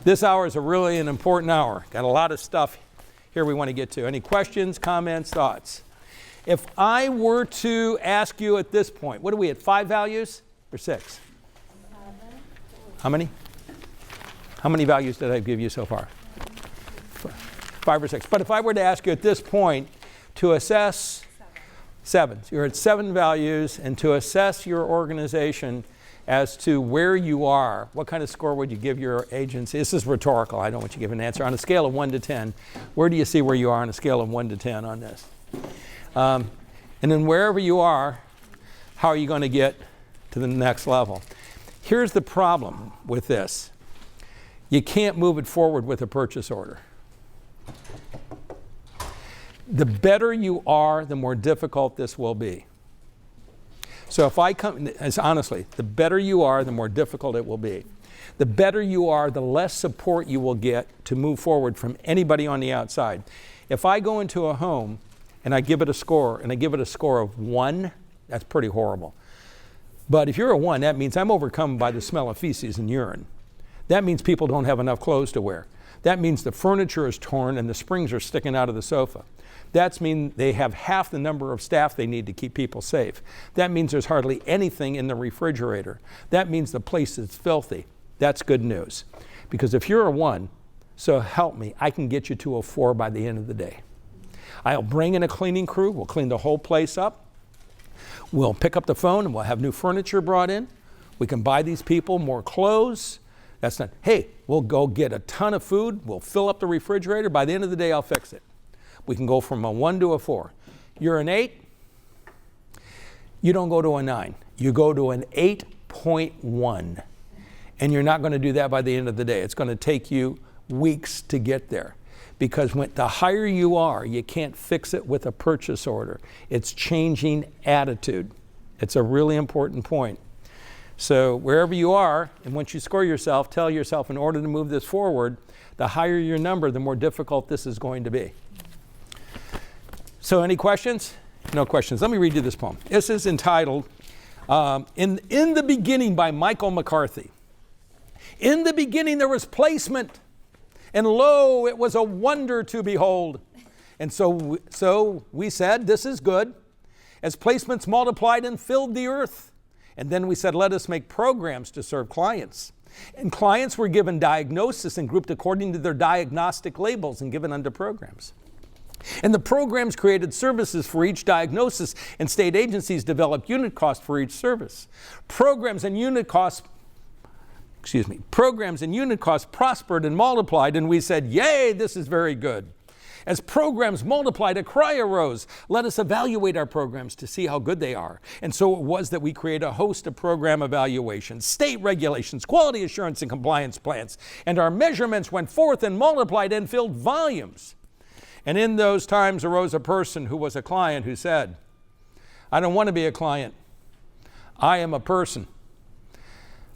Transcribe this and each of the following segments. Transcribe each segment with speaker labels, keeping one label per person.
Speaker 1: This hour is really an important hour. Got a lot of stuff here we want to get to. Any questions, comments, thoughts? If I were to ask you at this point, what are we at, 5 values or 6?
Speaker 2: 7.
Speaker 1: How many? How many values did I give you so far? 5 or 6. But if I were to ask you at this point to assess 7. So you're at 7 values, and to assess your organization as to where you are, what kind of score would you give your agency? This is rhetorical. I don't want you to give an answer. On a scale of 1 to 10, where do you see where you are on a scale of 1 to 10 on this? And then wherever you are, how are you going to get to the next level? Here's the problem with this. You can't move it forward with a purchase order. The better you are, the more difficult this will be. So if I come, honestly, the better you are, the more difficult it will be. The better you are, the less support you will get to move forward from anybody on the outside. If I go into a home and I give it a score, and I give it a score of 1, that's pretty horrible. But if you're a 1, that means I'm overcome by the smell of feces and urine. That means people don't have enough clothes to wear. That means the furniture is torn and the springs are sticking out of the sofa. That means they have half the number of staff they need to keep people safe. That means there's hardly anything in the refrigerator. That means the place is filthy. That's good news. Because if you're a 1, so help me, I can get you to a 4 by the end of the day. I'll bring in a cleaning crew. We'll clean the whole place up. We'll pick up the phone and we'll have new furniture brought in. We can buy these people more clothes. That's not, hey, we'll go get a ton of food. We'll fill up the refrigerator. By the end of the day, I'll fix it. We can go from a 1 to a 4. You're an 8, you don't go to a 9. You go to an 8.1. And you're not going to do that by the end of the day. It's going to take you weeks to get there. Because the higher you are, you can't fix it with a purchase order. It's changing attitude. It's a really important point. So wherever you are, and once you score yourself, tell yourself in order to move this forward, the higher your number, the more difficult this is going to be. So any questions? No questions. Let me read you this poem. This is entitled, In the Beginning by Michael McCarthy. In the beginning there was placement, and lo, it was a wonder to behold. And so we said, this is good. As placements multiplied and filled the earth. And then we said, let us make programs to serve clients. And clients were given diagnosis and grouped according to their diagnostic labels and given under programs. And the programs created services for each diagnosis, and state agencies developed unit cost for each service. Programs and unit costs prospered and multiplied, and we said, yay, this is very good. As programs multiplied, a cry arose. Let us evaluate our programs to see how good they are. And so it was that we created a host of program evaluations, state regulations, quality assurance, and compliance plans. And our measurements went forth and multiplied and filled volumes. And in those times arose a person who was a client who said, I don't want to be a client. I am a person.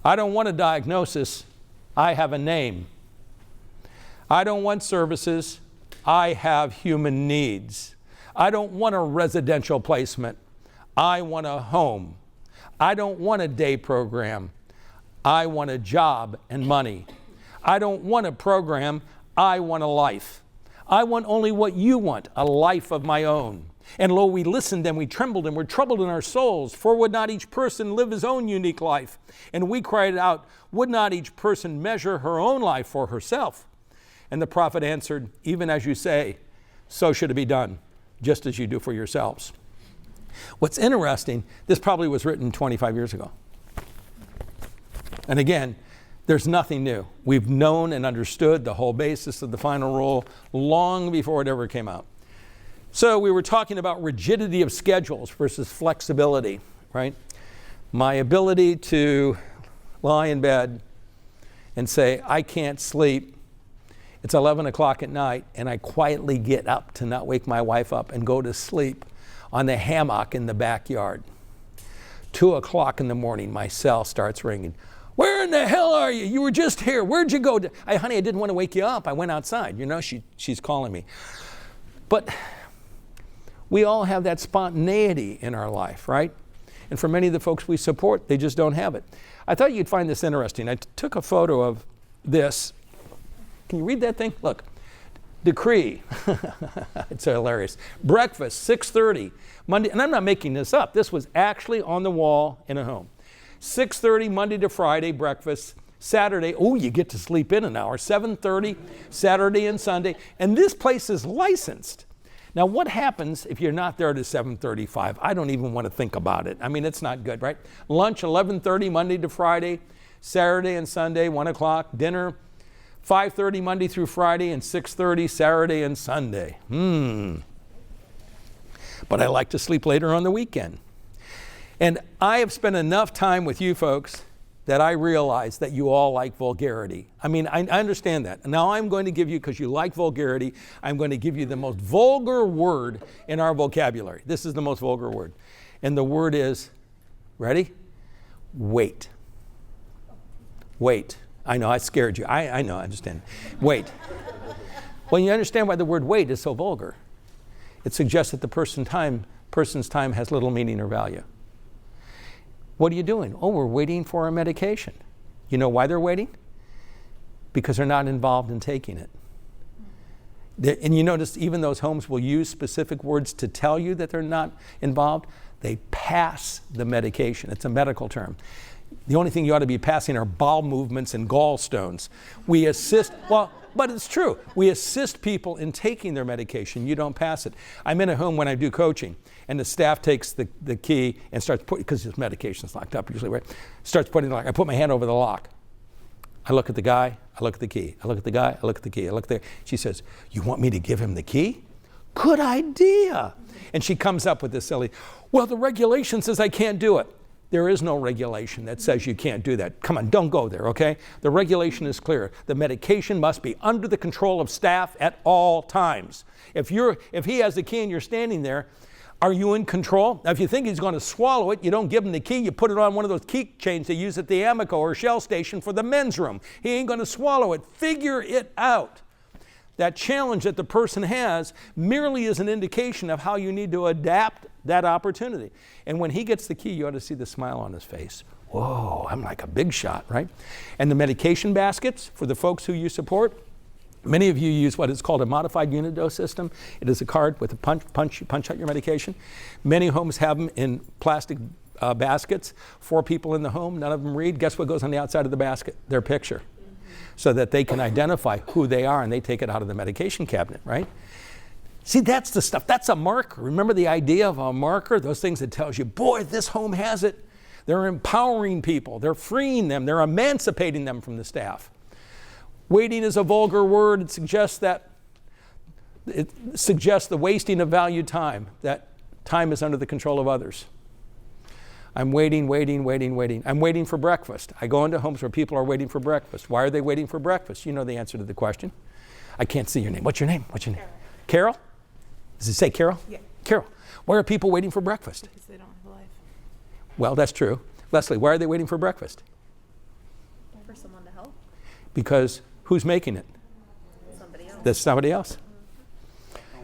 Speaker 1: I don't want a diagnosis. I have a name. I don't want services. I have human needs. I don't want a residential placement. I want a home. I don't want a day program. I want a job and money. I don't want a program. I want a life. I want only what you want, a life of my own. And lo, we listened and we trembled and were troubled in our souls, for would not each person live his own unique life? And we cried out, would not each person measure her own life for herself? And the prophet answered, even as you say, so should it be done, just as you do for yourselves. What's interesting, this probably was written 25 years ago. And again, there's nothing new. We've known and understood the whole basis of the final rule long before it ever came out. So we were talking about rigidity of schedules versus flexibility, right? My ability to lie in bed and say, I can't sleep. It's 11 o'clock at night, and I quietly get up to not wake my wife up and go to sleep on the hammock in the backyard. 2 o'clock in the morning, my cell starts ringing. Where in the hell are you? You were just here. Where'd you go? Honey, I didn't want to wake you up. I went outside. You know, she's calling me. But we all have that spontaneity in our life, right? And for many of the folks we support, they just don't have it. I thought you'd find this interesting. I took a photo of this Can you read that thing? Look. Decree. It's hilarious. Breakfast, 6:30. Monday, and I'm not making this up. This was actually on the wall in a home. 6:30 Monday to Friday, breakfast. Saturday, oh, you get to sleep in an hour. 7:30, Saturday and Sunday. And this place is licensed. Now, what happens if you're not there to 7:35? I don't even want to think about it. I mean, it's not good, right? Lunch, 11:30 Monday to Friday. Saturday and Sunday, 1 o'clock. Dinner, 5:30 Monday through Friday and 6:30 Saturday and Sunday. But I like to sleep later on the weekend. And I have spent enough time with you folks that I realize that you all like vulgarity. I mean, I understand that. Now I'm going to give you, because you like vulgarity, I'm going to give you the most vulgar word in our vocabulary. This is the most vulgar word. And the word is, ready? Wait. Wait. I know, I scared you. I know, I understand. Wait. Well, you understand why the word wait is so vulgar. It suggests that the person's time has little meaning or value. What are you doing? Oh, we're waiting for a medication. You know why they're waiting? Because they're not involved in taking it. And you notice even those homes will use specific words to tell you that they're not involved. They pass the medication. It's a medical term. The only thing you ought to be passing are bowel movements and gallstones. We assist, well, but it's true. We assist people in taking their medication. You don't pass it. I'm in a home when I do coaching, and the staff takes the key and starts putting, because his medication's locked up usually, right? Starts putting the lock. I put my hand over the lock. I look at the guy, I look at the key. I look at the guy, I look at the key. I look there. She says, you want me to give him the key? Good idea. And she comes up with this silly, well, the regulation says I can't do it. There is no regulation that says you can't do that. Come on, don't go there, okay? The regulation is clear. The medication must be under the control of staff at all times. If he has the key and you're standing there, are you in control? Now, if you think he's going to swallow it, you don't give him the key. You put it on one of those key chains they use at the Amoco or Shell station for the men's room. He ain't going to swallow it. Figure it out. That challenge that the person has merely is an indication of how you need to adapt that opportunity. And when he gets the key, you ought to see the smile on his face. Whoa, I'm like a big shot, right? And the medication baskets, for the folks who you support, many of you use what is called a modified unit dose system. It is a card with a punch out your medication. Many homes have them in plastic baskets. 4 people in the home, none of them read. Guess what goes on the outside of the basket? Their picture. So that they can identify who they are and they take it out of the medication cabinet, right? See, that's the stuff. That's a marker. Remember the idea of a marker? Those things that tells you, boy, this home has it. They're empowering people. They're freeing them. They're emancipating them from the staff. Waiting is a vulgar word. It suggests the wasting of valued time, that time is under the control of others. I'm waiting. I'm waiting for breakfast. I go into homes where people are waiting for breakfast. Why are they waiting for breakfast? You know the answer to the question. I can't see your name. What's your name? Carol? Does it say Carol?
Speaker 2: Yeah.
Speaker 1: Carol. Why are people waiting for breakfast?
Speaker 2: Because they don't have a life.
Speaker 1: Well, that's true. Leslie, why are they waiting for breakfast?
Speaker 2: For someone to help.
Speaker 1: Because who's making it?
Speaker 2: Somebody else.
Speaker 1: That's somebody else.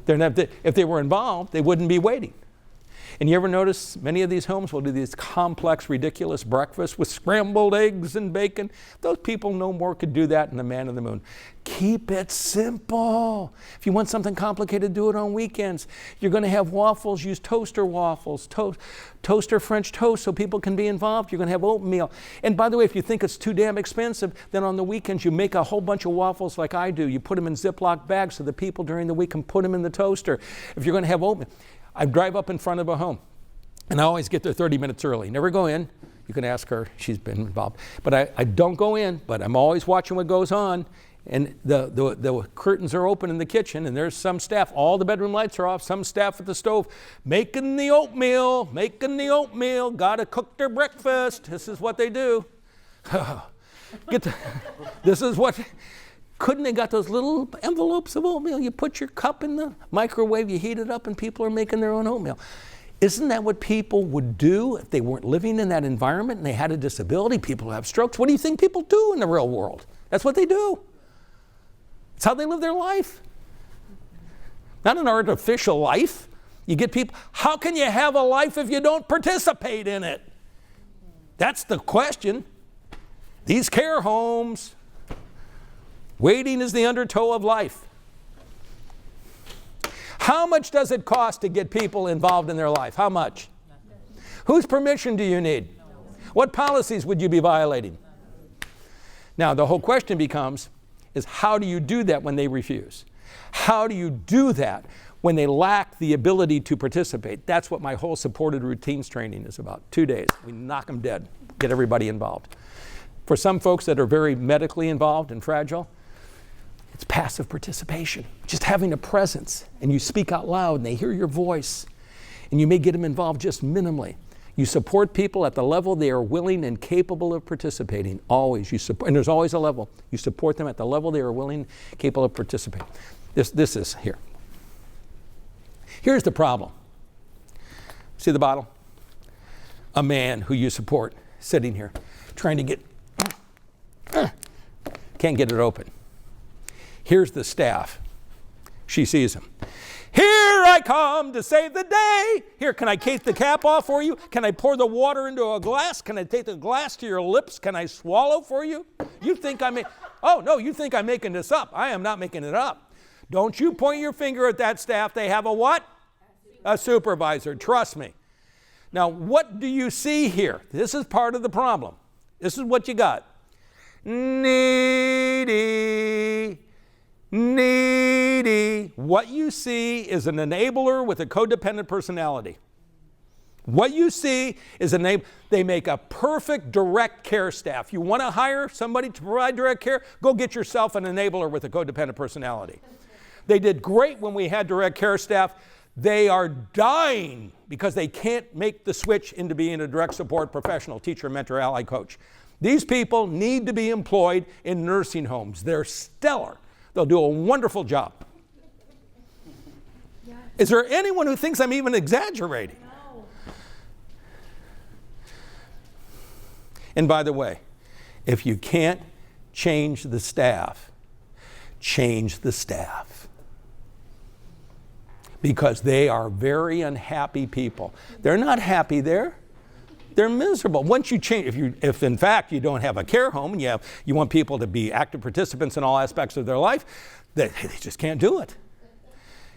Speaker 1: If they were involved, they wouldn't be waiting. And you ever notice many of these homes will do these complex, ridiculous breakfasts with scrambled eggs and bacon? Those people no more could do that than the man in the moon. Keep it simple. If you want something complicated, do it on weekends. You're going to have waffles, use toaster waffles, toaster French toast so people can be involved. You're going to have oatmeal. And by the way, if you think it's too damn expensive, then on the weekends you make a whole bunch of waffles like I do. You put them in Ziploc bags so the people during the week can put them in the toaster. If you're going to have oatmeal. I drive up in front of a home, and I always get there 30 minutes early. Never go in. You can ask her. She's been involved. But I don't go in, but I'm always watching what goes on. And the curtains are open in the kitchen, and there's some staff. All the bedroom lights are off. Some staff at the stove making the oatmeal. Got to cook their breakfast. This is what they do. This is what... Couldn't they got those little envelopes of oatmeal? You put your cup in the microwave, you heat it up, and people are making their own oatmeal. Isn't that what people would do if they weren't living in that environment and they had a disability? People who have strokes. What do you think people do in the real world? That's what they do. It's how they live their life. Not an artificial life. You get people, how can you have a life if you don't participate in it? That's the question. These care homes, Waiting is the undertow of life. How much does it cost to get people involved in their life? How much? Whose permission do you need? What policies would you be violating? Now, the whole question becomes, is how do you do that when they refuse? How do you do that when they lack the ability to participate? That's what my whole supported routines training is about. 2 days. We knock them dead, get everybody involved. For some folks that are very medically involved and fragile, it's passive participation. Just having a presence, and you speak out loud, and they hear your voice, and you may get them involved just minimally. You support people at the level they are willing and capable of participating. Always. You support, and there's always a level. You support them at the level they are willing, capable of participating. This is here. Here's the problem. See the bottle? A man who you support sitting here, trying to get, can't get it open. Here's the staff. She sees him. Here I come to save the day. Here, can I take the cap off for you? Can I pour the water into a glass? Can I take the glass to your lips? Can I swallow for you? You think oh no, you think I'm making this up. I am not making it up. Don't you point your finger at that staff. They have a what? A supervisor, trust me. Now, what do you see here? This is part of the problem. This is what you got. Needy. What you see is an enabler with a codependent personality. What you see is they make a perfect direct care staff. You want to hire somebody to provide direct care? Go get yourself an enabler with a codependent personality. They did great when we had direct care staff. They are dying because they can't make the switch into being a direct support professional, teacher, mentor, ally, coach. These people need to be employed in nursing homes. They're stellar. They'll do a wonderful job. Yes. Is there anyone who thinks I'm even exaggerating? No. And by the way, if you can't change the staff, change the staff. Because they are very unhappy people. They're not happy there. They're miserable. Once you change, if in fact you don't have a care home and you want people to be active participants in all aspects of their life, they just can't do it.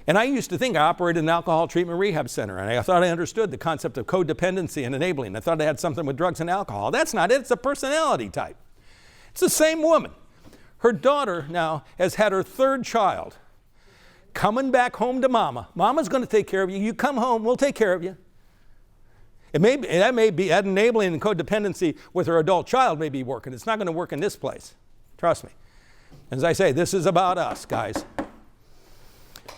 Speaker 1: And I used to think I operated an alcohol treatment rehab center, and I thought I understood the concept of codependency and enabling. I thought I had something with drugs and alcohol. That's not it. It's a personality type. It's the same woman. Her daughter now has had her third child. Coming back home to mama. Mama's going to take care of you. You come home, we'll take care of you. That enabling and codependency with her adult child may be working. It's not going to work in this place. Trust me. As I say, this is about us, guys.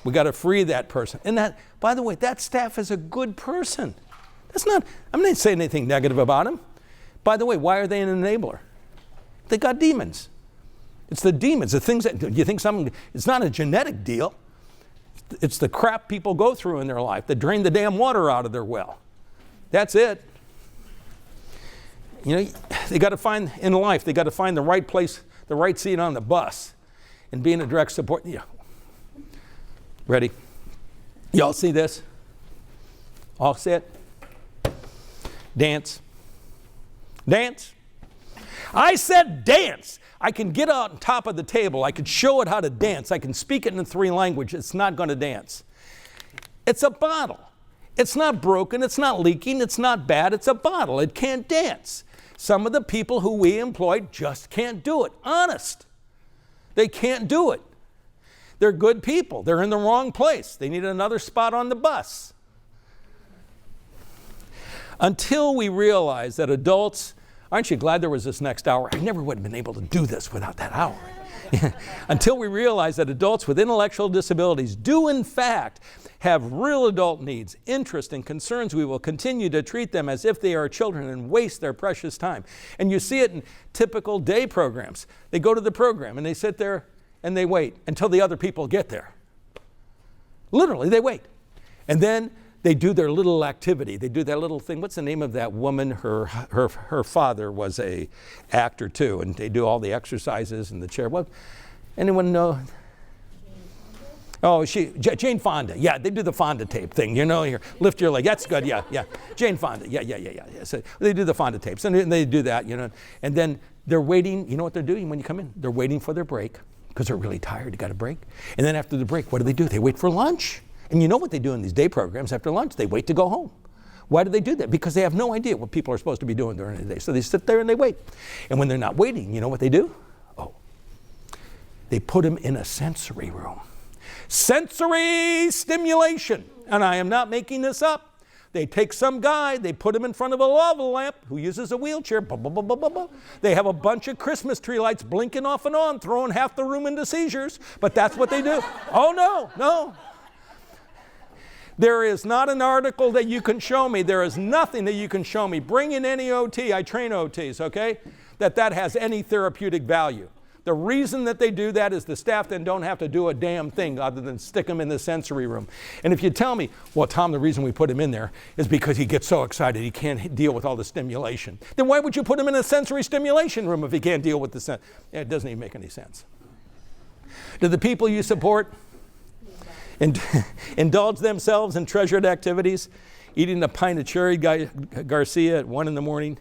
Speaker 1: We got to free that person. And that, by the way, that staff is a good person. I'm not saying anything negative about them. By the way, why are they an enabler? They got demons. It's the demons, the things that you think it's not a genetic deal. It's the crap people go through in their life that drain the damn water out of their well. That's it. You know, they got to find in life, they got to find the right place, the right seat on the bus, and being a direct support. Yeah. Ready? Y'all see this? All set? Dance. Dance. I said dance. I can get on top of the table. I could show it how to dance. I can speak it in 3 languages. It's not going to dance. It's a bottle. It's not broken. It's not leaking. It's not bad. It's a bottle. It can't dance. Some of the people who we employed just can't do it. Honest. They can't do it. They're good people. They're in the wrong place. They need another spot on the bus. Until we realize that adults, aren't you glad there was this next hour? I never would have been able to do this without that hour. Until we realize that adults with intellectual disabilities do in fact have real adult needs, interests, and concerns, we will continue to treat them as if they are children and waste their precious time. And you see it in typical day programs. They go to the program and they sit there and they wait until the other people get there. Literally, they wait. And then they do their little activity. They do that little thing. What's the name of that woman? Her father was a actor too, and they do all the exercises in the chair. What? Anyone know? Oh, Jane Fonda. Yeah, they do the Fonda tape thing. You know, here, lift your leg. That's good. Yeah. Jane Fonda. Yeah. So they do the Fonda tapes, and they do that. You know, and then they're waiting. You know what they're doing when you come in? They're waiting for their break. because they're really tired, you got a break. And then after the break, what do? They wait for lunch. And you know what they do in these day programs after lunch? They wait to go home. Why do they do that? Because they have no idea what people are supposed to be doing during the day. So they sit there and they wait. And when they're not waiting, you know what they do? Oh, they put them in a sensory room. Sensory stimulation. And I am not making this up. They take some guy, they put him in front of a lava lamp who uses a wheelchair. Blah, blah, blah, blah, blah, blah. They have a bunch of Christmas tree lights blinking off and on, throwing half the room into seizures. But that's what they do. Oh, no. There is not an article that you can show me. There is nothing that you can show me. Bring in any OT. I train OTs, okay? That has any therapeutic value. The reason that they do that is the staff then don't have to do a damn thing other than stick them in the sensory room. And if you tell me, well, Tom, the reason we put him in there is because he gets so excited he can't deal with all the stimulation. Then why would you put him in a sensory stimulation room if he can't deal with the it doesn't even make any sense. Do the people you support indulge themselves in treasured activities, eating a pint of cherry Garcia at 1 in the morning,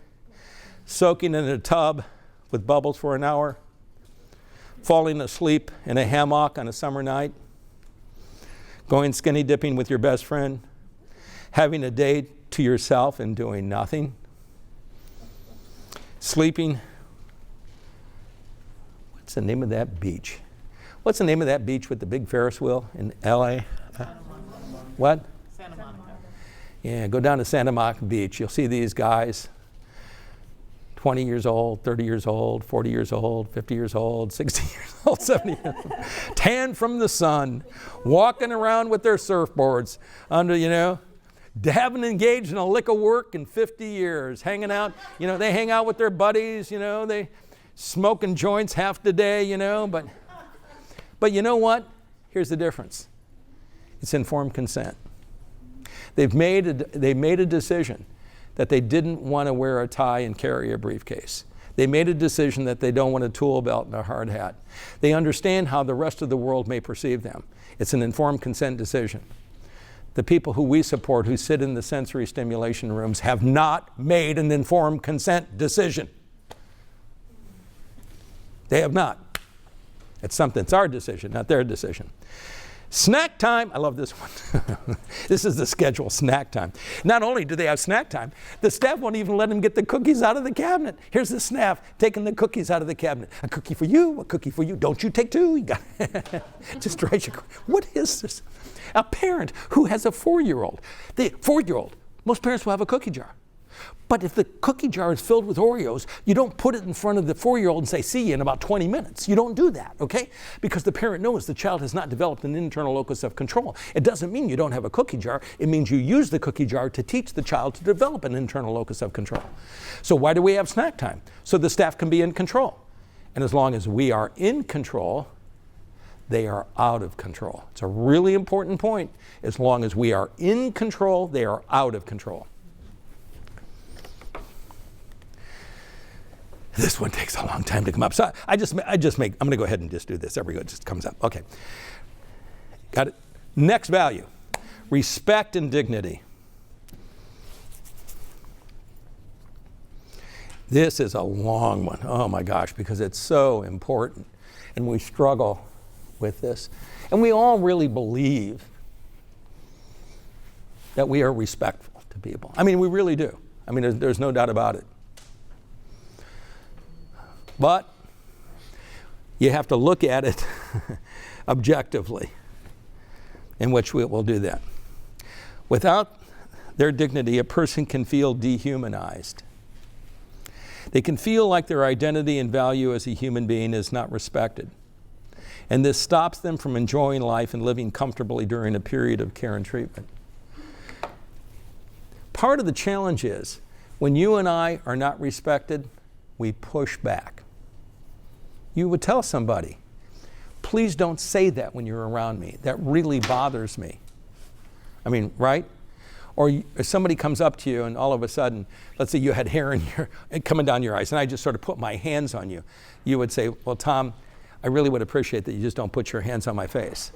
Speaker 1: soaking in a tub with bubbles for an hour, falling asleep in a hammock on a summer night, going skinny dipping with your best friend, having a day to yourself and doing nothing, sleeping? What's the name of that beach? What's the name of that beach with the big Ferris wheel in LA? What?
Speaker 3: Santa Monica.
Speaker 1: Yeah, go down to Santa Monica Beach. You'll see these guys, 20 years old, 30 years old, 40 years old, 50 years old, 60 years old, 70 years old, tan from the sun, walking around with their surfboards under, haven't engaged in a lick of work in 50 years, hanging out, they hang out with their buddies, they smoking joints half the day, but you know what? Here's the difference. It's informed consent. They've made a decision that they didn't want to wear a tie and carry a briefcase. They made a decision that they don't want a tool belt and a hard hat. They understand how the rest of the world may perceive them. It's an informed consent decision. The people who we support who sit in the sensory stimulation rooms have not made an informed consent decision. They have not. It's our decision, not their decision. Snack time, I love this one. This is the schedule, snack time. Not only do they have snack time, the staff won't even let them get the cookies out of the cabinet. Here's the staff taking the cookies out of the cabinet. A cookie for you, a cookie for you. Don't you take two. You got just drives you crazy. What is this? A parent who has a 4-year-old. Most parents will have a cookie jar. But if the cookie jar is filled with Oreos, you don't put it in front of the 4-year-old and say, see you in about 20 minutes. You don't do that, okay? Because the parent knows the child has not developed an internal locus of control. It doesn't mean you don't have a cookie jar. It means you use the cookie jar to teach the child to develop an internal locus of control. So why do we have snack time? So the staff can be in control. And as long as we are in control, they are out of control. It's a really important point. As long as we are in control, they are out of control. This one takes a long time to come up. So I'm going to go ahead and just do this. There we go, it just comes up. Okay. Got it? Next value, respect and dignity. This is a long one. Oh my gosh, because it's so important. And we struggle with this. And we all really believe that we are respectful to people. I mean, we really do. I mean, there's no doubt about it. But you have to look at it objectively, in which we will do that. Without their dignity, a person can feel dehumanized. They can feel like their identity and value as a human being is not respected. And this stops them from enjoying life and living comfortably during a period of care and treatment. Part of the challenge is, when you and I are not respected, we push back. You would tell somebody, please don't say that when you're around me. That really bothers me. I mean, right? Or if somebody comes up to you and all of a sudden, let's say you had hair coming down your eyes, and I just sort of put my hands on you. You would say, well, Tom, I really would appreciate that you just don't put your hands on my face.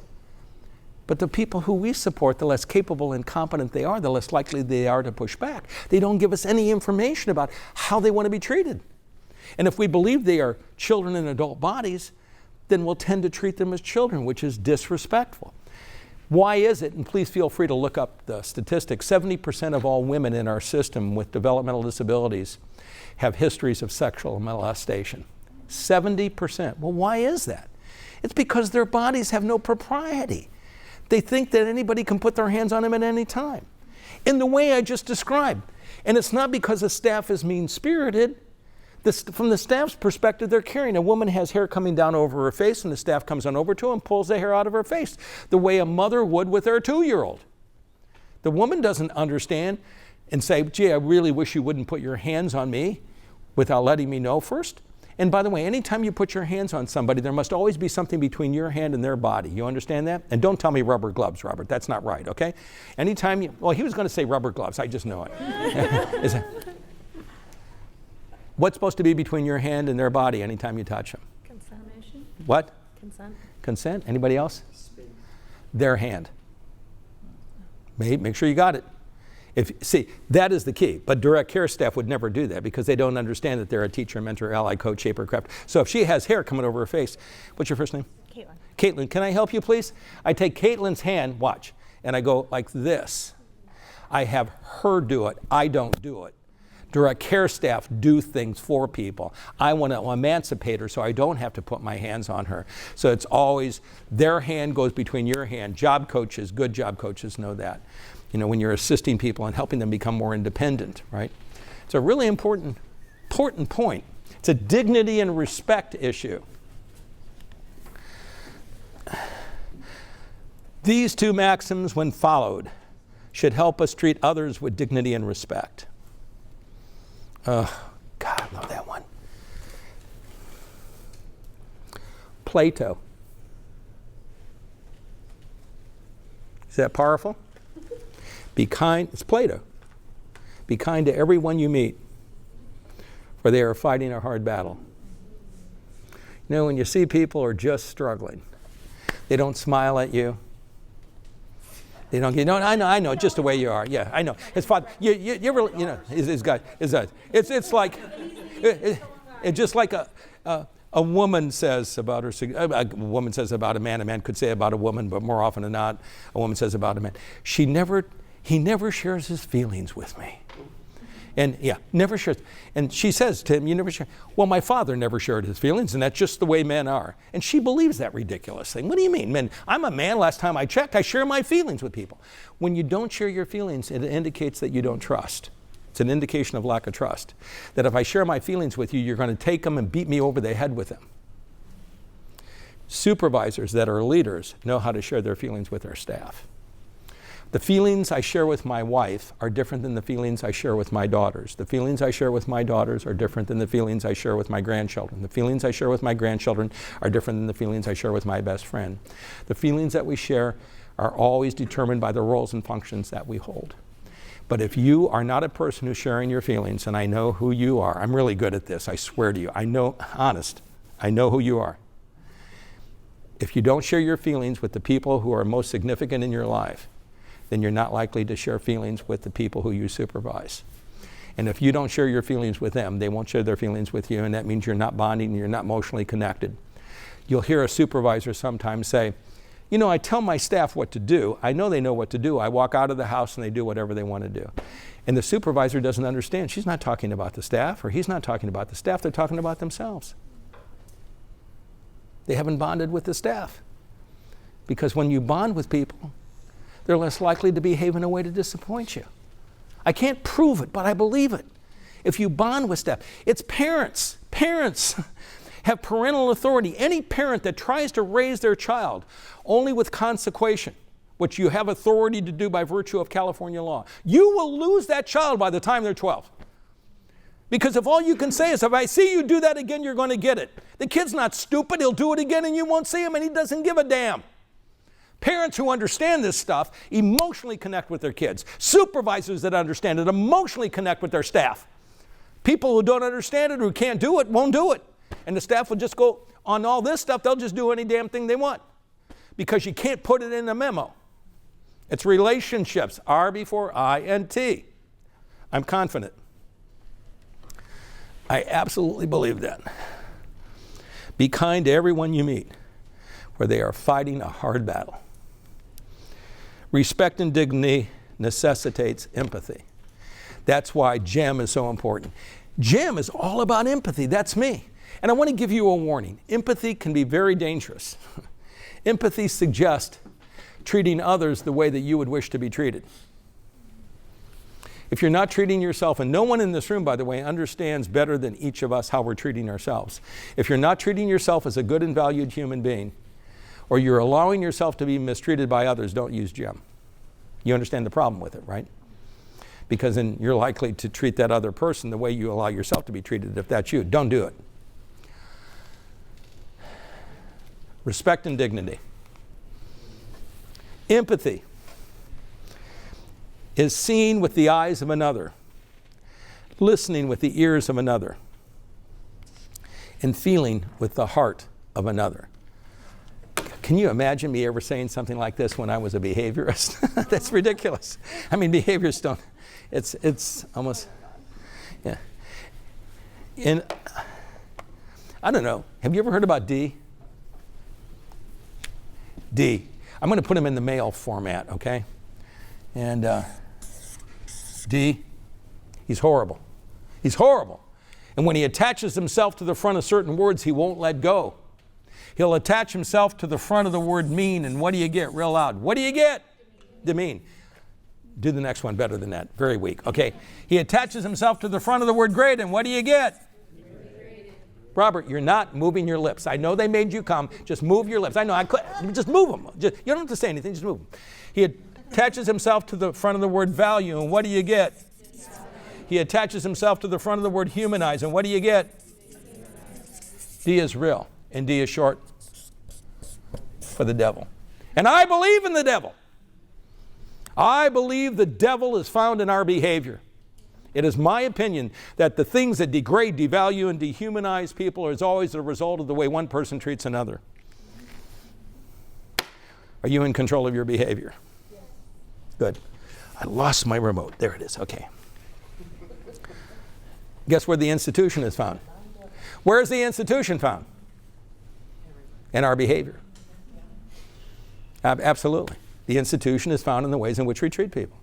Speaker 1: But the people who we support, the less capable and competent they are, the less likely they are to push back. They don't give us any information about how they want to be treated. And if we believe they are children in adult bodies, then we'll tend to treat them as children, which is disrespectful. Why is it, and please feel free to look up the statistics, 70% of all women in our system with developmental disabilities have histories of sexual molestation. 70%. Well, why is that? It's because their bodies have no propriety. They think that anybody can put their hands on them at any time, in the way I just described. And it's not because the staff is mean-spirited. From the staff's perspective, they're caring. A woman has hair coming down over her face, and the staff comes on over to her and pulls the hair out of her face, the way a mother would with her 2-year-old. The woman doesn't understand and say, gee, I really wish you wouldn't put your hands on me without letting me know first. And by the way, anytime you put your hands on somebody, there must always be something between your hand and their body. You understand that? And don't tell me rubber gloves, Robert. That's not right, okay? Anytime you, well, he was going to say rubber gloves. I just know it. What's supposed to be between your hand and their body anytime you touch them?
Speaker 2: Consent.
Speaker 1: What?
Speaker 2: Consent.
Speaker 1: Consent? Anybody else? Their hand. Make sure you got it. See, that is the key. But direct care staff would never do that because they don't understand that they're a teacher, mentor, ally, coach, shaper, craft. So if she has hair coming over her face, what's your first name?
Speaker 2: Caitlin.
Speaker 1: Caitlin, can I help you, please? I take Caitlin's hand, watch, and I go like this. I have her do it. I don't do it. Direct care staff do things for people. I want to emancipate her so I don't have to put my hands on her. So it's always their hand goes between your hand. Job coaches, good job coaches know that. You know, when you're assisting people and helping them become more independent, right? It's a really important point. It's a dignity and respect issue. These two maxims, when followed, should help us treat others with dignity and respect. God, I love that one. Plato. Is that powerful? Be kind, it's Plato. Be kind to everyone you meet, for they are fighting a hard battle. You know, when you see people are just struggling, they don't smile at you. They don't get, no, I know, just the way you are. Yeah, I know. His father, you ever, you know, his guy, it's like, it's just like a woman says about her, a woman says about a man could say about a woman, but more often than not, a woman says about a man, he never shares his feelings with me. And yeah, never shares. And she says to him, you never share. Well, my father never shared his feelings, and that's just the way men are. And she believes that ridiculous thing. What do you mean? Men, I'm a man, last time I checked, I share my feelings with people. When you don't share your feelings, it indicates that you don't trust. It's an indication of lack of trust. That if I share my feelings with you, you're going to take them and beat me over the head with them. Supervisors that are leaders know how to share their feelings with their staff. The feelings I share with my wife are different than the feelings I share with my daughters. The feelings I share with my daughters are different than the feelings I share with my grandchildren. The feelings I share with my grandchildren are different than the feelings I share with my best friend. The feelings that we share are always determined by the roles and functions that we hold. But if you are not a person who's sharing your feelings, and I know who you are, I'm really good at this, I swear to you, I know who you are. If you don't share your feelings with the people who are most significant in your life, then you're not likely to share feelings with the people who you supervise. And if you don't share your feelings with them, they won't share their feelings with you, and that means you're not bonding and you're not emotionally connected. You'll hear a supervisor sometimes say, you know, I tell my staff what to do. I know they know what to do. I walk out of the house and they do whatever they want to do. And the supervisor doesn't understand. She's not talking about the staff, or he's not talking about the staff. They're talking about themselves. They haven't bonded with the staff. Because when you bond with people, they're less likely to behave in a way to disappoint you. I can't prove it, but I believe it. If you bond with staff, it's parents. Parents have parental authority. Any parent that tries to raise their child only with consequential, which you have authority to do by virtue of California law, you will lose that child by the time they're 12. Because if all you can say is, if I see you do that again, you're going to get it. The kid's not stupid. He'll do it again and you won't see him, and he doesn't give a damn. Parents who understand this stuff emotionally connect with their kids. Supervisors that understand it emotionally connect with their staff. People who don't understand it, who can't do it, won't do it. And the staff will just go on all this stuff. They'll just do any damn thing they want. Because you can't put it in a memo. It's relationships. R before I and T. I'm confident. I absolutely believe that. Be kind to everyone you meet. where they are fighting a hard battle. Respect and dignity necessitates empathy. That's why GEM is so important. GEM is all about empathy. That's me. And I want to give you a warning. Empathy can be very dangerous. Empathy suggests treating others the way that you would wish to be treated. If you're not treating yourself, and no one in this room, by the way, understands better than each of us how we're treating ourselves. If you're not treating yourself as a good and valued human being, or you're allowing yourself to be mistreated by others, don't use GEM. You understand the problem with it, right? Because then you're likely to treat that other person the way you allow yourself to be treated if that's you. Don't do it. Respect and dignity. Empathy is seeing with the eyes of another, listening with the ears of another, and feeling with the heart of another. Can you imagine me ever saying something like this when I was a behaviorist? That's ridiculous. I mean, behaviorists don't, it's almost, yeah. And I don't know, have you ever heard about D? D. I'm going to put him in the male format, okay? And D, he's horrible. He's horrible. And when he attaches himself to the front of certain words, he won't let go. He'll attach himself to the front of the word mean, and what do you get? Real loud. What do you get? Demean. Do the next one better than that. Very weak. Okay. He attaches himself to the front of the word great, and what do you get? Robert, you're not moving your lips. I know they made you come. Just move your lips. I know. Just move them. You don't have to say anything. Just move them. He attaches himself to the front of the word value, and what do you get? He attaches himself to the front of the word humanize, and what do you get? D is real, and D is short for the devil. And I believe in the devil. I believe the devil is found in our behavior. It is my opinion that the things that degrade, devalue, and dehumanize people is always a result of the way one person treats another. Are you in control of your behavior? Yes. Good. I lost my remote. There it is. Okay. Guess where the institution is found? Where is the institution found? In our behavior. Absolutely. The institution is found in the ways in which we treat people.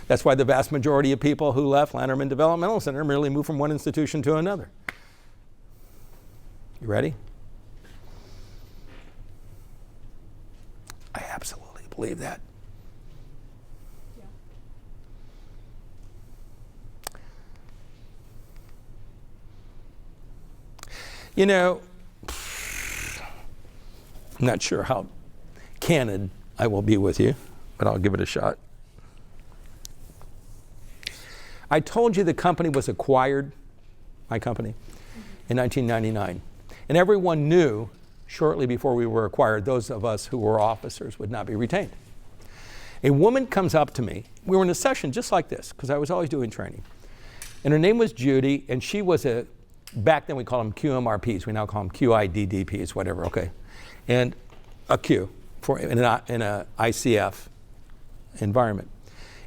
Speaker 1: That's why the vast majority of people who left Lanterman Developmental Center merely moved from one institution to another. You ready? I absolutely believe that.
Speaker 2: Yeah.
Speaker 1: You know, I'm not sure how candid I will be with you, but I'll give it a shot. I told you the company was acquired, my company, in 1999. And everyone knew shortly before we were acquired, those of us who were officers would not be retained. A woman comes up to me. We were in a session just like this, because I was always doing training. And her name was Judy, and she was back then we called them QMRPs. We now call them QIDDPs, whatever, okay. And a Q in a ICF environment.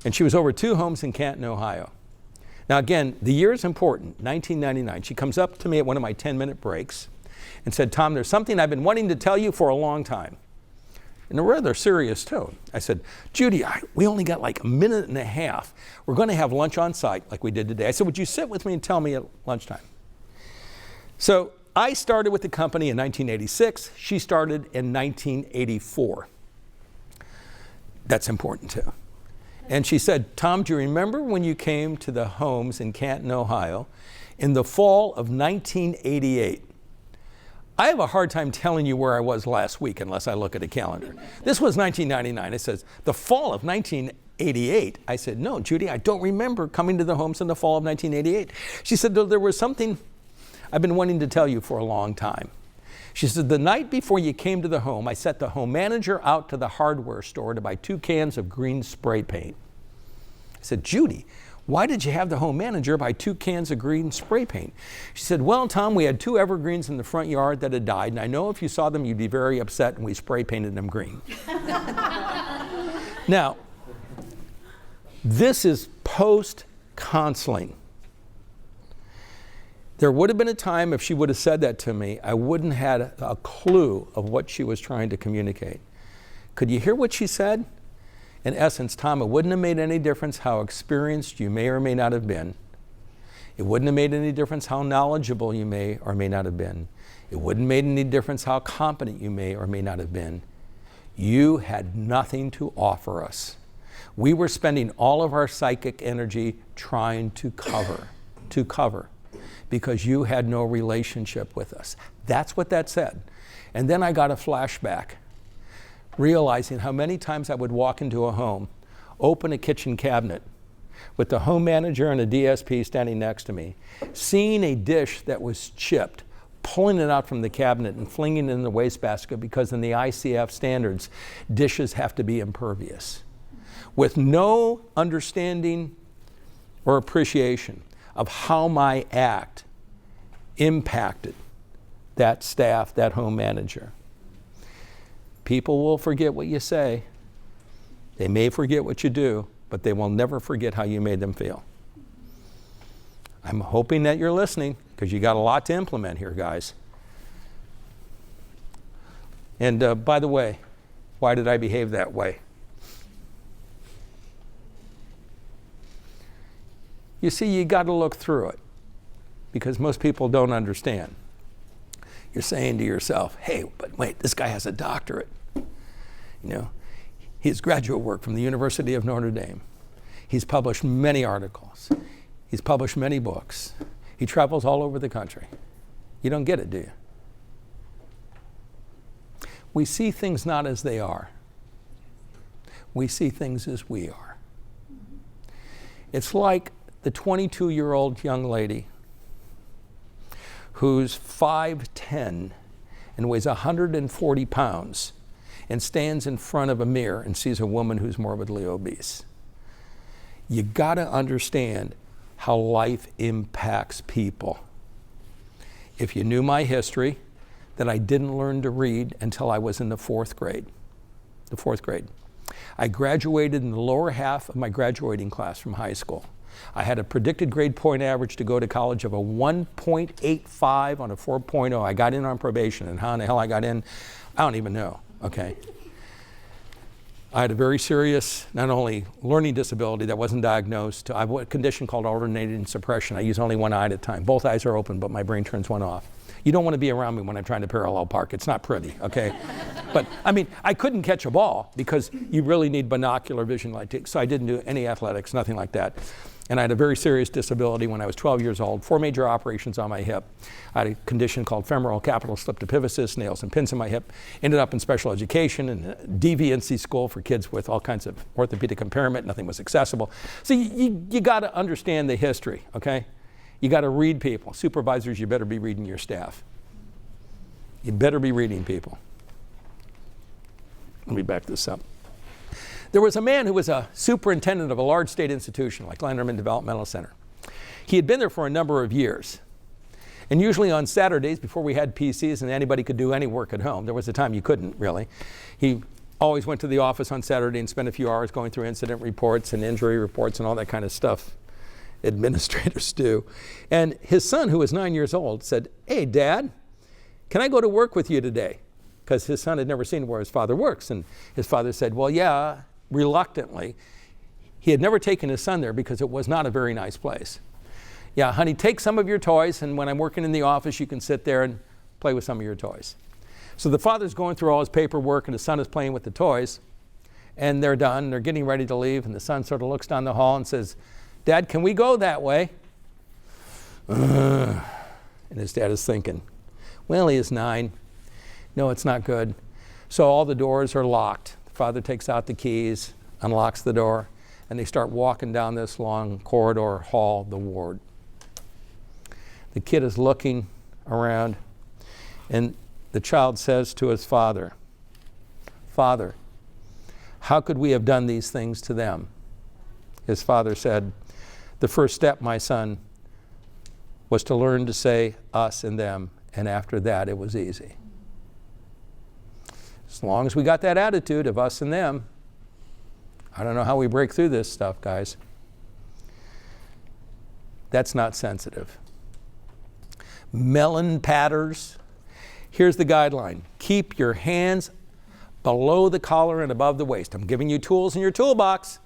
Speaker 1: And she was over 2 homes in Canton, Ohio. Now again, the year is important, 1999. She comes up to me at one of my 10-minute breaks and said, Tom, there's something I've been wanting to tell you for a long time. In a rather serious tone. I said, Judy, we only got like a minute and a half. We're going to have lunch on site like we did today. I said, would you sit with me and tell me at lunchtime? So I started with the company in 1986. She started in 1984. That's important too. And she said, Tom, do you remember when you came to the homes in Canton, Ohio in the fall of 1988? I have a hard time telling you where I was last week unless I look at a calendar. This was 1999. It says, the fall of 1988. I said, no, Judy, I don't remember coming to the homes in the fall of 1988. She said, there was something I've been wanting to tell you for a long time. She said, the night before you came to the home, I sent the home manager out to the hardware store to buy 2 cans of green spray paint. I said, Judy, why did you have the home manager buy 2 cans of green spray paint? She said, well, Tom, we had 2 evergreens in the front yard that had died, and I know if you saw them, you'd be very upset, and we spray painted them green. Now, this is post-counseling. There would have been a time if she would have said that to me, I wouldn't have had a clue of what she was trying to communicate. Could you hear what she said? In essence, Tom, it wouldn't have made any difference how experienced you may or may not have been. It wouldn't have made any difference how knowledgeable you may or may not have been. It wouldn't have made any difference how competent you may or may not have been. You had nothing to offer us. We were spending all of our psychic energy trying to cover, because you had no relationship with us. That's what that said. And then I got a flashback, realizing how many times I would walk into a home, open a kitchen cabinet with the home manager and a DSP standing next to me, seeing a dish that was chipped, pulling it out from the cabinet and flinging it in the wastebasket, because in the ICF standards, dishes have to be impervious. With no understanding or appreciation of how my act impacted that staff, that home manager. People will forget what you say. They may forget what you do, but they will never forget how you made them feel. I'm hoping that you're listening, because you got a lot to implement here, guys. And by the way, why did I behave that way? You see, you got to look through it, because most people don't understand. You're saying to yourself, hey, but wait, this guy has a doctorate. You know, he has graduate work from the University of Notre Dame. He's published many articles. He's published many books. He travels all over the country. You don't get it, do you? We see things not as they are. We see things as we are. It's like the 22-year-old young lady who's 5'10" and weighs 140 pounds and stands in front of a mirror and sees a woman who's morbidly obese. You gotta understand how life impacts people. If you knew my history, that I didn't learn to read until I was in the fourth grade. I graduated in the lower half of my graduating class from high school. I had a predicted grade point average to go to college of a 1.85 on a 4.0. I got in on probation, and how in the hell I got in, I don't even know, okay? I had a very serious, not only learning disability that wasn't diagnosed, I have a condition called alternating suppression. I use only one eye at a time. Both eyes are open, but my brain turns one off. You don't want to be around me when I'm trying to parallel park. It's not pretty, okay? But, I mean, I couldn't catch a ball because you really need binocular vision, so I didn't do any athletics, nothing like that. And I had a very serious disability when I was 12 years old, 4 major operations on my hip. I had a condition called femoral capital slip epiphysis, nails and pins in my hip. Ended up in special education and deviancy school for kids with all kinds of orthopedic impairment. Nothing was accessible. So you got to understand the history, okay? You got to read people. Supervisors, you better be reading your staff. You better be reading people. Let me back this up. There was a man who was a superintendent of a large state institution like Landerman Developmental Center. He had been there for a number of years. And usually on Saturdays, before we had PCs and anybody could do any work at home, there was a time you couldn't really, he always went to the office on Saturday and spent a few hours going through incident reports and injury reports and all that kind of stuff administrators do. And his son, who was 9 years old, said, "Hey, Dad, can I go to work with you today?" Because his son had never seen where his father works. And his father said, well, yeah, reluctantly. He had never taken his son there because it was not a very nice place. Yeah, honey, take some of your toys, and when I'm working in the office, you can sit there and play with some of your toys. So the father's going through all his paperwork, and his son is playing with the toys, and they're done. They're getting ready to leave, and the son sort of looks down the hall and says, "Dad, can we go that way?" And his dad is thinking, well, he is 9. No, it's not good. So all the doors are locked. The father takes out the keys, unlocks the door, and they start walking down this long corridor hall, the ward. The kid is looking around, and the child says to his father, "Father, how could we have done these things to them?" His father said, "The first step, my son, was to learn to say us and them, and after that it was easy." As long as we got that attitude of us and them, I don't know how we break through this stuff, guys. That's not sensitive. melon patters. Here's the guideline. Keep your hands below the collar and above the waist. I'm giving you tools in your toolbox.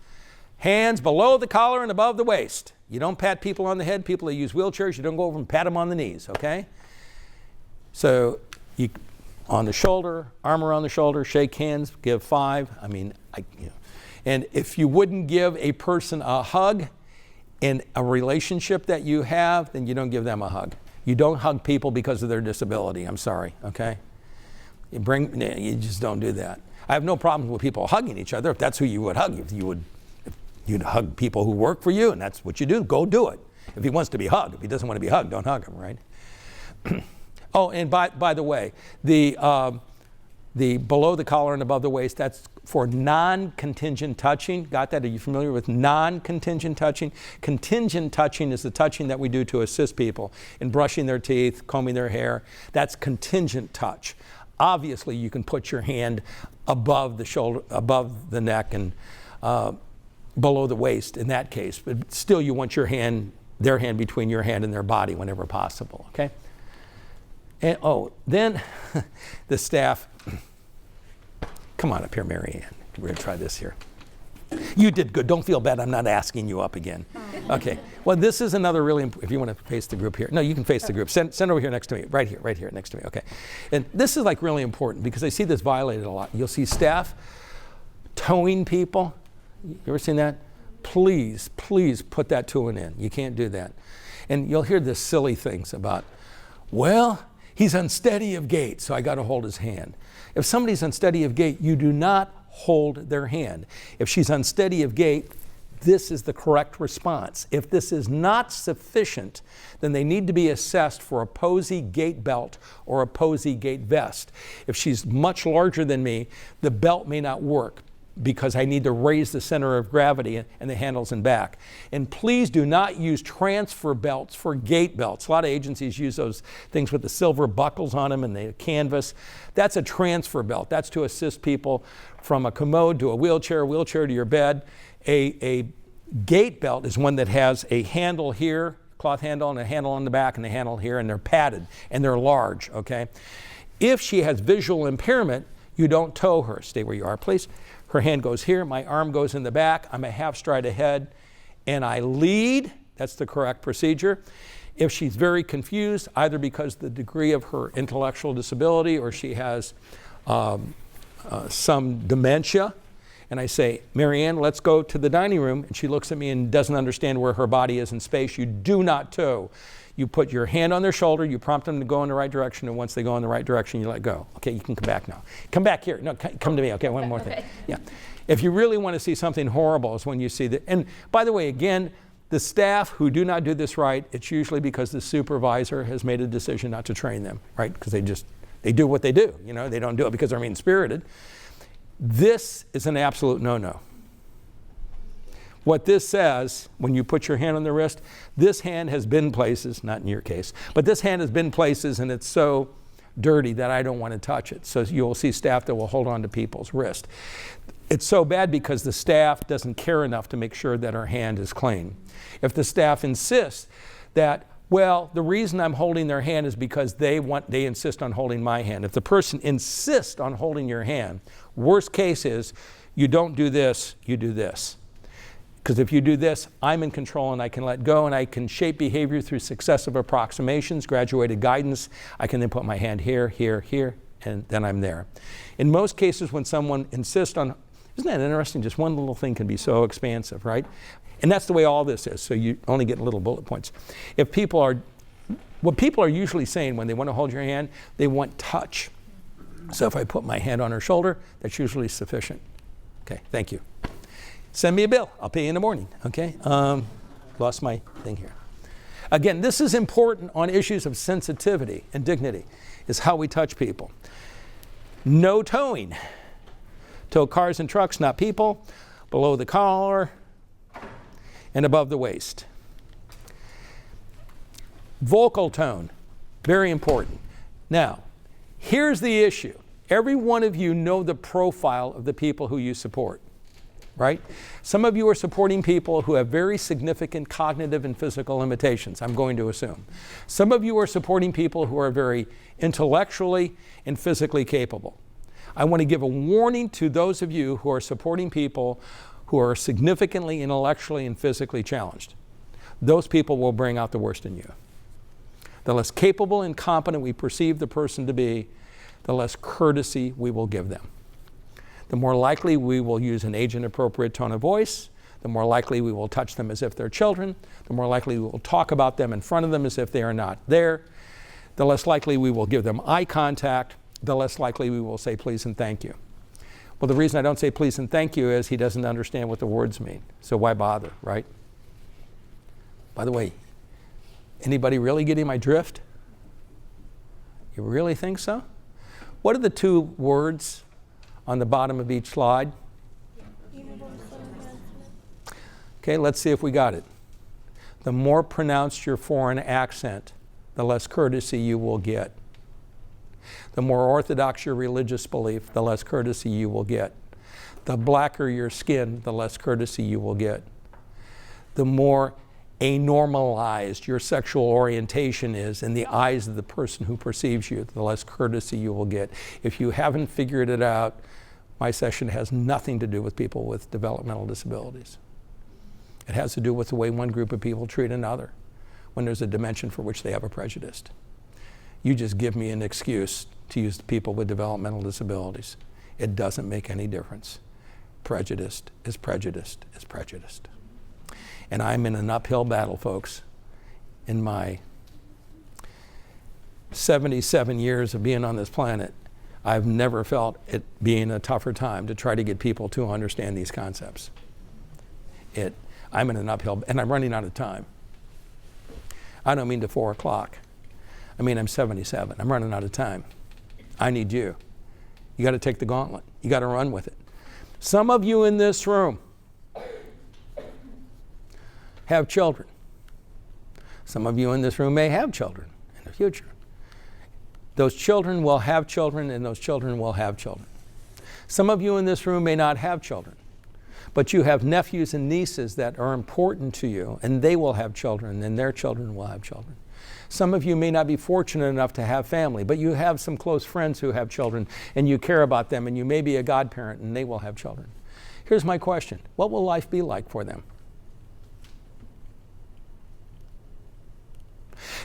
Speaker 1: Hands below the collar and above the waist. You don't pat people on the head. People that use wheelchairs, you don't go over and pat them on the knees, okay? So you on the shoulder, arm around the shoulder, shake hands, give 5. I mean, and if you wouldn't give a person a hug in a relationship that you have, then you don't give them a hug. You don't hug people because of their disability. I'm sorry, okay? You just don't do that. I have no problem with people hugging each other. If that's who you would hug, you'd hug people who work for you, and that's what you do. Go do it. If he wants to be hugged. If he doesn't want to be hugged, don't hug him, right? Oh, and by the way, the below the collar and above the waist, that's for non-contingent touching. Got that? Are you familiar with non-contingent touching? Contingent touching is the touching that we do to assist people in brushing their teeth, combing their hair. That's contingent touch. Obviously, you can put your hand above the shoulder, above the neck, and below the waist in that case. But still, you want your hand, their hand between your hand and their body whenever possible, okay? And then the staff, come on up here, Mary Ann. We're gonna try this here. You did good, don't feel bad, I'm not asking you up again. Okay, well this is another really important, if you wanna face the group here. No, you can face the group, send over here next to me, right here next to me, okay. And this is like really important because I see this violated a lot. You'll see staff towing people. You ever seen that? Please, please put that to an end. You can't do that. And you'll hear this silly things about, well, he's unsteady of gait, so I got to hold his hand. If somebody's unsteady of gait, you do not hold their hand. If she's unsteady of gait, this is the correct response. If this is not sufficient, then they need to be assessed for a posy gait belt or a posy gait vest. If she's much larger than me, the belt may not work because I need to raise the center of gravity and the handles and back. And please do not use transfer belts for gait belts. A lot of agencies use those things with the silver buckles on them and the canvas. That's a transfer belt. That's to assist people from a commode to a wheelchair to your bed. A gait belt is one that has a handle here, cloth handle, and a handle on the back and a handle here, and they're padded and they're large, okay? If she has visual impairment, you don't tow her. Stay where you are, please. Her hand goes here, my arm goes in the back, I'm a half stride ahead, and I lead. That's the correct procedure. If she's very confused, either because the degree of her intellectual disability or she has some dementia, and I say, Mary Ann, let's go to the dining room, and she looks at me and doesn't understand where her body is in space, you do not tow. You put your hand on their shoulder, you prompt them to go in the right direction, and once they go in the right direction, you let go. Okay, you can come back now. Come back here. No, come to me. Okay, one more thing.
Speaker 2: Okay.
Speaker 1: Yeah. If you really want to see something horrible is when you see that. And by the way, again, the staff who do not do this right, it's usually because the supervisor has made a decision not to train them, right? Because they do what they do. You know, they don't do it because they're mean-spirited. This is an absolute no-no. What this says, when you put your hand on the wrist, this hand has been places, not in your case, but this hand has been places and it's so dirty that I don't want to touch it. So you'll see staff that will hold on to people's wrist. It's so bad because the staff doesn't care enough to make sure that her hand is clean. If the staff insists that, well, the reason I'm holding their hand is because they insist on holding my hand. If the person insists on holding your hand, worst case is you don't do this, you do this. Because if you do this, I'm in control and I can let go and I can shape behavior through successive approximations, graduated guidance. I can then put my hand here, here, here, and then I'm there. In most cases when someone insists on, isn't that interesting? Just one little thing can be so expansive, right? And that's the way all this is, so you only get little bullet points. What people are usually saying when they want to hold your hand, they want touch. So if I put my hand on her shoulder, that's usually sufficient. Okay, thank you. Send me a bill. I'll pay you in the morning, okay? Lost my thing here. Again, this is important on issues of sensitivity and dignity, is how we touch people. No towing. Tow cars and trucks, not people. Below the collar and above the waist. Vocal tone, very important. Now, here's the issue. Every one of you know the profile of the people who you support. right? Some of you are supporting people who have very significant cognitive and physical limitations, I'm going to assume. Some of you are supporting people who are very intellectually and physically capable. I want to give a warning to those of you who are supporting people who are significantly intellectually and physically challenged. Those people will bring out the worst in you. The less capable and competent we perceive the person to be, the less courtesy we will give them. The more likely we will use an age-appropriate tone of voice, the more likely we will touch them as if they're children, the more likely we will talk about them in front of them as if they are not there, the less likely we will give them eye contact, the less likely we will say please and thank you. Well, the reason I don't say please and thank you is he doesn't understand what the words mean. So why bother, right? By the way, anybody really getting my drift? You really think so? What are the two words on the bottom of each slide? Okay, let's see if we got it. The more pronounced your foreign accent, the less courtesy you will get. The more orthodox your religious belief, the less courtesy you will get. The blacker your skin, the less courtesy you will get. The more anormalized your sexual orientation is in the eyes of the person who perceives you, the less courtesy you will get. If you haven't figured it out, my session has nothing to do with people with developmental disabilities. It has to do with the way one group of people treat another when there's a dimension for which they have a prejudice. You just give me an excuse to use people with developmental disabilities. It doesn't make any difference. Prejudiced is prejudiced is prejudiced. And I'm in an uphill battle, folks. In my 77 years of being on this planet, I've never felt it being a tougher time to try to get people to understand these concepts. I'm in an uphill, and I'm running out of time. I don't mean to 4 o'clock. I mean, I'm 77. I'm running out of time. I need you. You got to take the gauntlet. You got to run with it. Some of you in this room have children. Some of you in this room may have children in the future. Those children will have children, and those children will have children. Some of you in this room may not have children, but you have nephews and nieces that are important to you, and they will have children, and their children will have children. Some of you may not be fortunate enough to have family, but you have some close friends who have children, and you care about them, and you may be a godparent, and they will have children. Here's my question. What will life be like for them?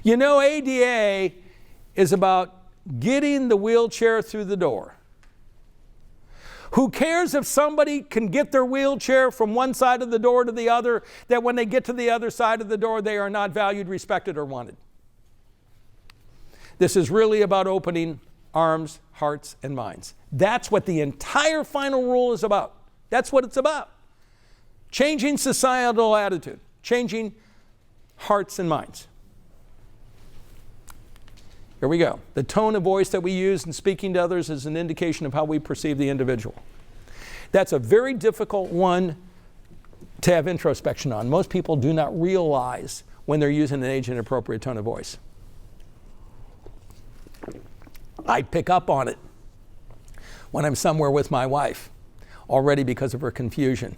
Speaker 1: You know, ADA is about getting the wheelchair through the door. Who cares if somebody can get their wheelchair from one side of the door to the other, that when they get to the other side of the door, they are not valued, respected, or wanted? This is really about opening arms, hearts, and minds. That's what the entire final rule is about. That's what it's about. Changing societal attitude, changing hearts and minds. Here we go. The tone of voice that we use in speaking to others is an indication of how we perceive the individual. That's a very difficult one to have introspection on. Most people do not realize when they're using an age-inappropriate tone of voice. I pick up on it when I'm somewhere with my wife, already because of her confusion.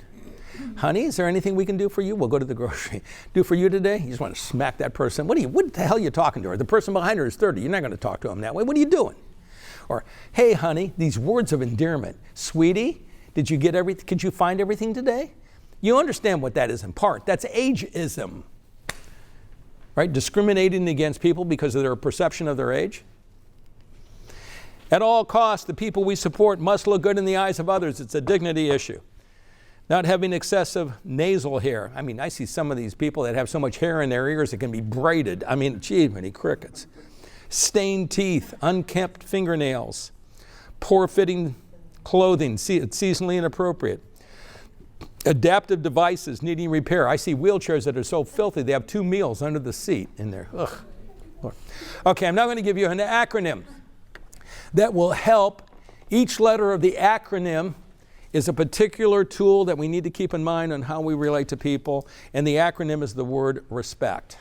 Speaker 1: Honey, is there anything we can do for you? We'll go to the grocery. Do for you today? You just want to smack that person. What the hell are you talking to her? The person behind her is 30. You're not going to talk to him that way. What are you doing? Or, hey, honey, these words of endearment. Sweetie, did you get everything? Could you find everything today? You understand what that is in part. That's ageism, right? Discriminating against people because of their perception of their age. At all costs, the people we support must look good in the eyes of others. It's a dignity issue. Not having excessive nasal hair. I mean, I see some of these people that have so much hair in their ears it can be braided. I mean, gee, many crickets. Stained teeth, unkempt fingernails, poor fitting clothing, it's seasonally inappropriate. Adaptive devices needing repair. I see wheelchairs that are so filthy they have 2 meals under the seat in there. Ugh. Okay, I'm now going to give you an acronym that will help. Each letter of the acronym is a particular tool that we need to keep in mind on how we relate to people, and the acronym is the word respect.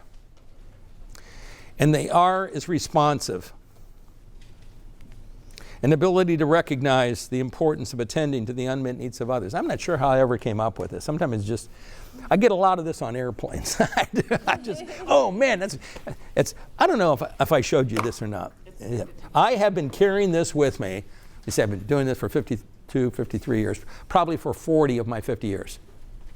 Speaker 1: And the R is responsive. An ability to recognize the importance of attending to the unmet needs of others. I'm not sure how I ever came up with this. Sometimes it's just, I get a lot of this on airplanes. I just, oh man, I don't know if I showed you this or not. I have been carrying this with me. You see, I've been doing this for 52, 53 years, probably for 40 of my 50 years.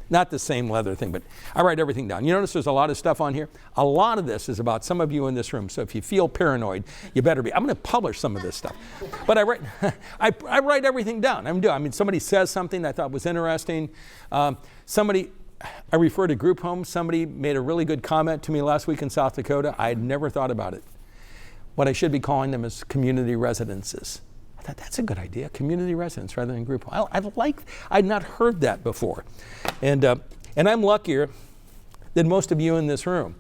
Speaker 1: Not the same leather thing, but I write everything down. You notice there's a lot of stuff on here? A lot of this is about some of you in this room, so if you feel paranoid, you better be. I'm going to publish some of this stuff. But I write everything down. I mean, somebody says something I thought was interesting. I refer to group homes. Somebody made a really good comment to me last week in South Dakota. I had never thought about it. What I should be calling them is community residences. I thought that's a good idea, community residence rather than group home. I'd not heard that before. And I'm luckier than most of you in this room.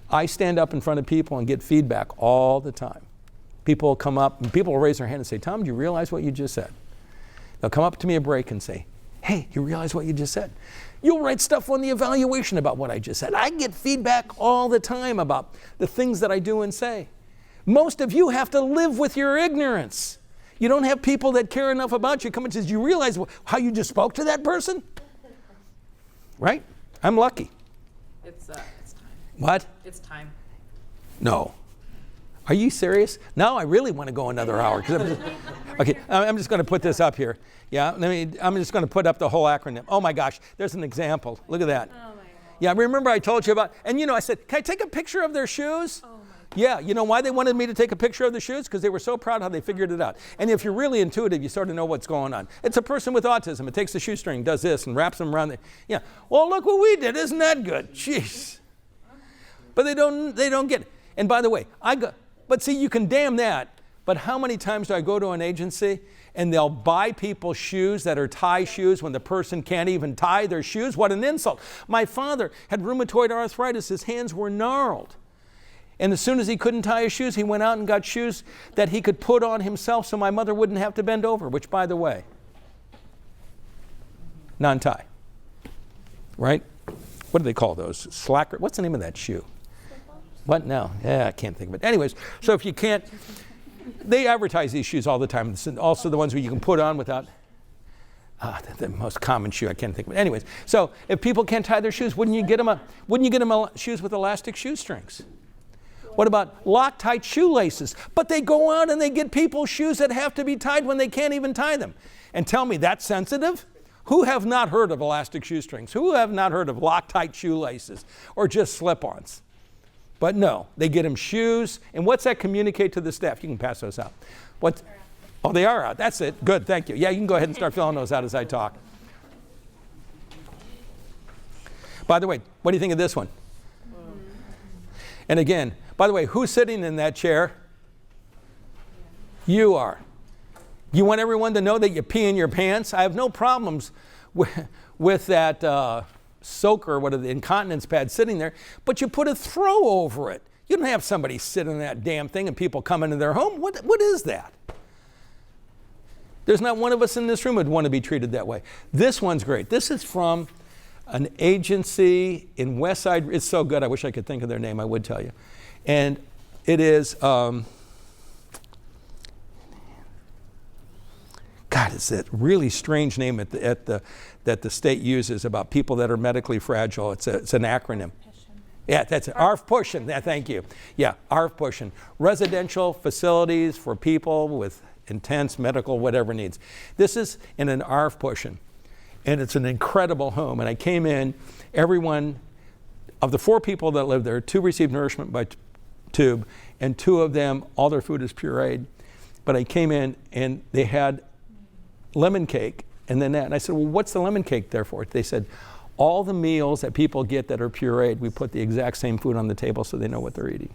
Speaker 1: I stand up in front of people and get feedback all the time. People will come up and people will raise their hand and say, Tom, do you realize what you just said? They'll come up to me a break and say, hey, you realize what you just said? You'll write stuff on the evaluation about what I just said. I get feedback all the time about the things that I do and say. Most of you have to live with your ignorance. You don't have people that care enough about you come and say, do you realize how you just spoke to that person? Right? I'm lucky.
Speaker 2: It's time.
Speaker 1: What?
Speaker 2: It's time.
Speaker 1: No. Are you serious? Now I really want to go another hour. Okay, I'm just going to put this up here. Yeah, I'm just going to put up the whole acronym. Oh my gosh, there's an example. Look at that.
Speaker 2: Oh my God.
Speaker 1: Yeah, remember I told you about, and I said, can I take a picture of their shoes?
Speaker 2: Oh my God.
Speaker 1: Yeah, you know why they wanted me to take a picture of the shoes? Because they were so proud how they figured it out. And if you're really intuitive, you sort of know what's going on. It's a person with autism. It takes the shoestring, does this, and wraps them around. Yeah, well, look what we did. Isn't that good? Jeez. But they don't get it. And by the way, but see, you can damn that. But how many times do I go to an agency and they'll buy people shoes that are tie shoes when the person can't even tie their shoes? What an insult. My father had rheumatoid arthritis. His hands were gnarled. And as soon as he couldn't tie his shoes, he went out and got shoes that he could put on himself so my mother wouldn't have to bend over, which, by the way, non-tie. Right? What do they call those? Slacker? What's the name of that shoe? What? No. Yeah, I can't think of it. Anyways, so if you can't, they advertise these shoes all the time. Also the ones where you can put on without, the most common shoe, I can't think of it. Anyways, so if people can't tie their shoes, wouldn't you get them shoes with elastic shoestrings? What about Loctite shoelaces? But they go out and they get people shoes that have to be tied when they can't even tie them. And tell me, that's sensitive? Who have not heard of elastic shoestrings? Who have not heard of Loctite shoelaces or just slip-ons? But no, they get them shoes. And what's that communicate to the staff? You can pass those out. Oh, they are out. That's it. Good, thank you. Yeah, you can go ahead and start filling those out as I talk. By the way, what do you think of this one? And again, by the way, who's sitting in that chair? You are. You want everyone to know that you pee in your pants? I have no problems with that soaker, the incontinence pad sitting there, but you put a throw over it. You don't have somebody sit in that damn thing and people come into their home. What is that? There's not one of us in this room who'd want to be treated that way. This one's great. This is from an agency in Westside. It's so good, I wish I could think of their name, I would tell you. And it is, God, it's that really strange name that the state uses about people that are medically fragile. It's an acronym. Yeah, that's it. ARF-PUSHN. Yeah, thank you. Yeah, ARF-PUSHN. Residential facilities for people with intense medical whatever needs. This is in an ARF-PUSHN. And it's an incredible home. And I came in, everyone, of the 4 people that live there, 2 received nourishment by tube, and 2 of them, all their food is pureed. But I came in and they had lemon cake, and then that. And I said, well, what's the lemon cake there for? They said, all the meals that people get that are pureed, we put the exact same food on the table so they know what they're eating.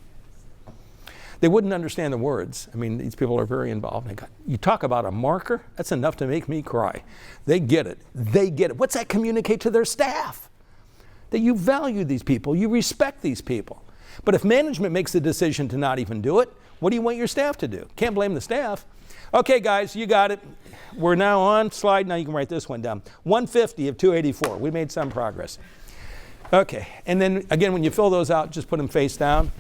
Speaker 1: They wouldn't understand the words. I mean, these people are very involved. And you talk about a marker? That's enough to make me cry. They get it. They get it. What's that communicate to their staff? That you value these people. You respect these people. But if management makes the decision to not even do it, what do you want your staff to do? Can't blame the staff. Okay, guys, you got it. We're now on slide. Now you can write this one down. 150 of 284. We made some progress. Okay, and then again, when you fill those out, just put them face down.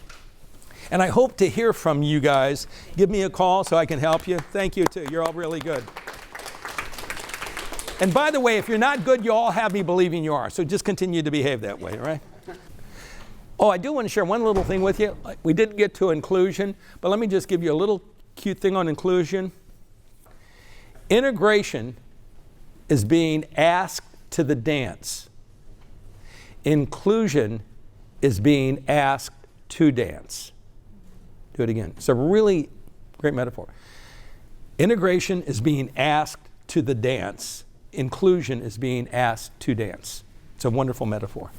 Speaker 1: And I hope to hear from you guys. Give me a call so I can help you. Thank you too. You're all really good. And by the way, if you're not good, you all have me believing you are. So just continue to behave that way, all right? Oh, I do want to share one little thing with you. We didn't get to inclusion, but let me just give you a little cute thing on inclusion. Integration is being asked to the dance. Inclusion is being asked to dance. Do it again. It's a really great metaphor. Integration is being asked to the dance. Inclusion is being asked to dance. It's a wonderful metaphor.